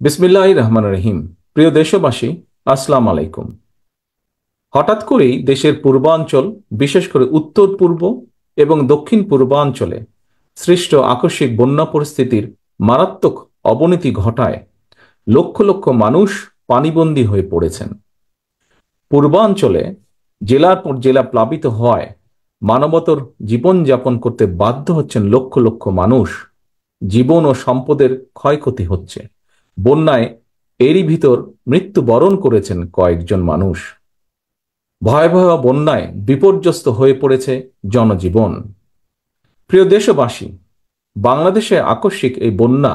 বিসমিল্লাহির রহমানির রহিম। প্রিয় দেশবাসী, আসসালামু আলাইকুম। হঠাৎ করেই দেশের পূর্বাঞ্চল, বিশেষ করে উত্তর পূর্ব এবং দক্ষিণ পূর্বাঞ্চলে সৃষ্ট আকস্মিক বন্যা পরিস্থিতির মারাত্মক অবনতি ঘটায় লক্ষ লক্ষ মানুষ পানিবন্দী হয়ে পড়েছেন। পূর্বাঞ্চলে জেলার পর জেলা প্লাবিত হওয়ায় মানবতর জীবনযাপন করতে বাধ্য হচ্ছেন লক্ষ লক্ষ মানুষ। জীবন ও সম্পদের ক্ষয়ক্ষতি হচ্ছে। বন্যায় এরই ভিতর মৃত্যুবরণ করেছেন কয়েকজন মানুষ। ভয়াবহ বন্যায় বিপর্যস্ত হয়ে পড়েছে জনজীবন। প্রিয় দেশবাসী, বাংলাদেশে আকস্মিক এই বন্যা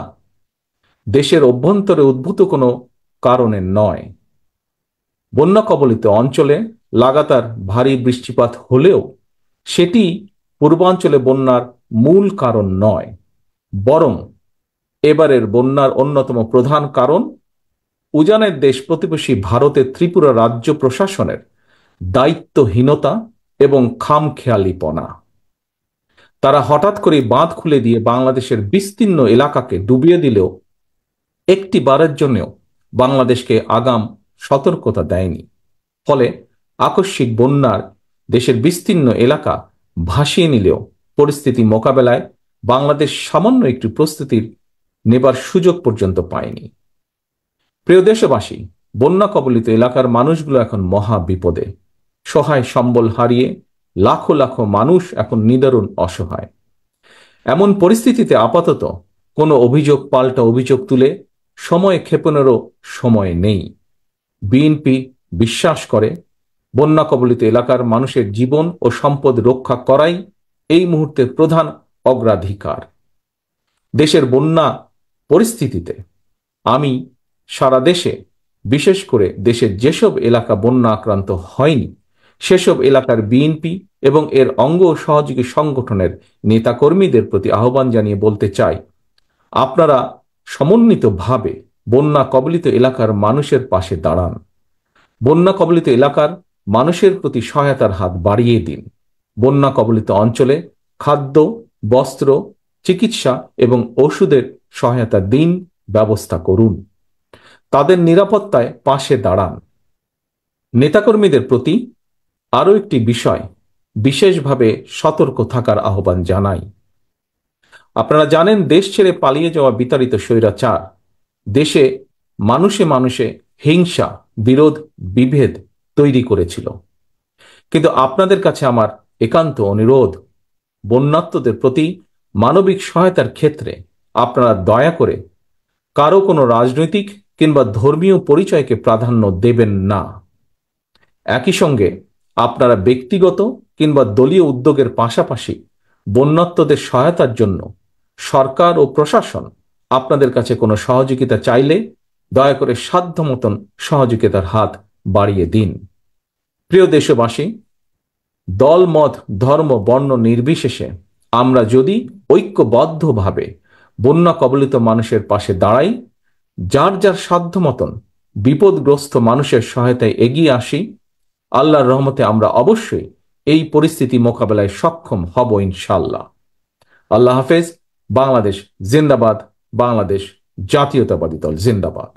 দেশের অভ্যন্তরে উদ্ভূত কোনো কারণে নয়। বন্যা কবলিত অঞ্চলে লাগাতার ভারী বৃষ্টিপাত হলেও সেটি পূর্বাঞ্চলে বন্যার মূল কারণ নয়, বরং এবারের বন্যার অন্যতম প্রধান কারণ উজানের দেশ প্রতিবেশী ভারতের ত্রিপুরা রাজ্য প্রশাসনের দায়িত্বহীনতা এবং খামখেয়ালিপনা। তারা হঠাৎ করে বাঁধ খুলে দিয়ে বাংলাদেশের বিস্তীর্ণ এলাকাকে ডুবিয়ে দিলেও একটি বারের জন্যও বাংলাদেশকে আগাম সতর্কতা দেয়নি। ফলে আকস্মিক বন্যার দেশের বিস্তীর্ণ এলাকা ভাসিয়ে নিলেও পরিস্থিতি মোকাবেলায় বাংলাদেশ সামান্য একটু প্রস্তুতির নেবার সুযোগ পর্যন্ত পায়নি। প্রিয় দেশবাসী, বন্যা কবলিত এলাকার মানুষগুলো এখন মহা বিপদে। সহায় সম্বল হারিয়ে লাখো লাখো মানুষ এখন নিদারুণ অসহায়। এমন পরিস্থিতিতে আপাতত কোনো অভিযোগ পাল্টা অভিযোগ তুলে সময় ক্ষেপণেরও সময় নেই। বিএনপি বিশ্বাস করে বন্যা কবলিত এলাকার মানুষের জীবন ও সম্পদ রক্ষা করাই এই মুহূর্তের প্রধান অগ্রাধিকার। দেশের বন্যা পরিস্থিতিতে আমি সারা দেশে, বিশেষ করে দেশের যেসব এলাকা বন্যা আক্রান্ত হয়নি সেসব এলাকার বিএনপি এবং এর অঙ্গ ও সহযোগী সংগঠনের নেতাকর্মীদের প্রতি আহ্বান জানিয়ে বলতে চাই, আপনারা সমন্বিতভাবে বন্যা কবলিত এলাকার মানুষের পাশে দাঁড়ান। বন্যা কবলিত এলাকার মানুষের প্রতি সহায়তার হাত বাড়িয়ে দিন। বন্যা কবলিত অঞ্চলে খাদ্য, বস্ত্র, চিকিৎসা এবং ওষুধের সহায়তা দিন, ব্যবস্থা করুন। তাদের নিরাপত্তায় পাশে দাঁড়ান। নেতাকর্মীদের প্রতি আরও একটি বিষয় বিশেষভাবে সতর্ক থাকার আহ্বান জানাই। আপনারা জানেন, দেশ ছেড়ে পালিয়ে যাওয়া বিতাড়িত স্বৈরাচার দেশে মানুষে মানুষে হিংসা, বিরোধ, বিভেদ তৈরি করেছিল। কিন্তু আপনাদের কাছে আমার একান্ত অনুরোধ, বন্যার্তদের প্রতি মানবিক সহায়তার ক্ষেত্রে আপনারা দয়া করে কারো কোনো রাজনৈতিক কিংবা ধর্মীয় পরিচয়কে প্রাধান্য দেবেন না। একই সঙ্গে আপনারা ব্যক্তিগত কিংবা দলীয় উদ্যোগের পাশাপাশি বন্যার্তদের সহায়তার জন্য সরকার ও প্রশাসন আপনাদের কাছে কোনো সহযোগিতা চাইলে দয়া করে সাধ্য মতন সহযোগিতার হাত বাড়িয়ে দিন। প্রিয় দেশবাসী, দল, মত, ধর্ম, বর্ণ নির্বিশেষে আমরা যদি ঐক্যবদ্ধভাবে বন্যা কবলিত মানুষের পাশে দাঁড়াই, যার যার সাধ্য মতন বিপদগ্রস্ত মানুষের সহায়তায় এগিয়ে আসি, আল্লাহর রহমতে আমরা অবশ্যই এই পরিস্থিতি মোকাবেলায় সক্ষম হব ইনশাল্লাহ। আল্লাহ হাফেজ। বাংলাদেশ জিন্দাবাদ। বাংলাদেশ জাতীয়তাবাদী দল জিন্দাবাদ।